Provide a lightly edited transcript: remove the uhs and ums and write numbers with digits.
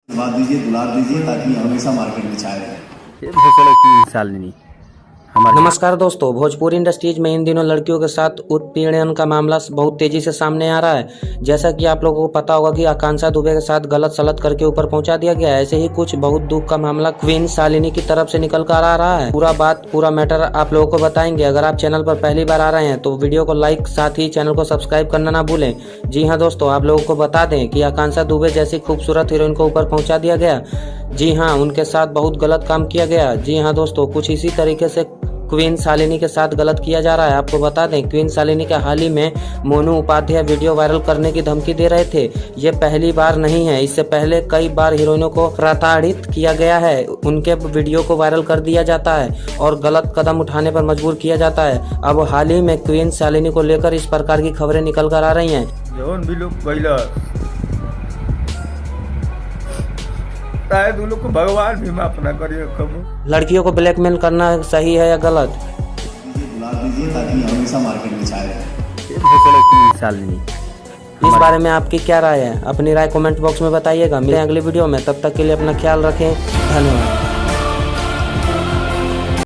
बात दीजिए, दुलार दीजिए ताकि हमेशा मार्केट में छाए रहे। ये भोसड़े की शालिनी हमारे नमस्कार दोस्तों, भोजपुरी इंडस्ट्रीज में इन दिनों लड़कियों के साथ उत्पीड़न का मामला बहुत तेजी से सामने आ रहा है। जैसा कि आप लोगों को पता होगा कि आकांक्षा दुबे के साथ गलत सलत करके ऊपर पहुंचा दिया गया है। ऐसे ही कुछ बहुत दुख का मामला क्वीन शालिनी की तरफ से निकल कर आ रहा है। पूरा मैटर आप लोगों को बताएंगे। अगर आप चैनल पर पहली बार आ रहे हैं तो वीडियो को लाइक, साथ ही चैनल को सब्सक्राइब करना ना भूलें। जी हाँ दोस्तों, आप लोगों को बता दें कि आकांक्षा दुबे जैसी खूबसूरत हीरोइन को ऊपर पहुंचा दिया गया। जी हाँ, उनके साथ बहुत गलत काम किया गया। जी हाँ दोस्तों, कुछ इसी तरीके से क्वीन शालिनी के साथ गलत किया जा रहा है। आपको बता दें, क्वीन शालिनी के हाल ही में मोनू उपाध्याय वीडियो वायरल करने की धमकी दे रहे थे। ये पहली बार नहीं है, इससे पहले कई बार हीरोइनों को प्रताड़ित किया गया है। उनके वीडियो को वायरल कर दिया जाता है और गलत कदम उठाने पर मजबूर किया जाता है। अब हाल ही में क्वीन शालिनी को लेकर इस प्रकार की खबरें निकल कर आ रही हैं। जौन भी लोग कैला शायद उन लोग को भगवान भी माफ ना करिए कबो। लड़कियों को ब्लैकमेल करना सही है या गलत? दीजिए, दुलार दीजिए ताकि हमेशा मार्केट में छाए रहे। ये भोसड़े की शालिनी इस बारे में आपकी क्या राय है? अपनी राय कमेंट बॉक्स में बताइएगा। मिलें अगली वीडियो में, तब तक के लिए अपना ख्याल रखें। धन्यवाद।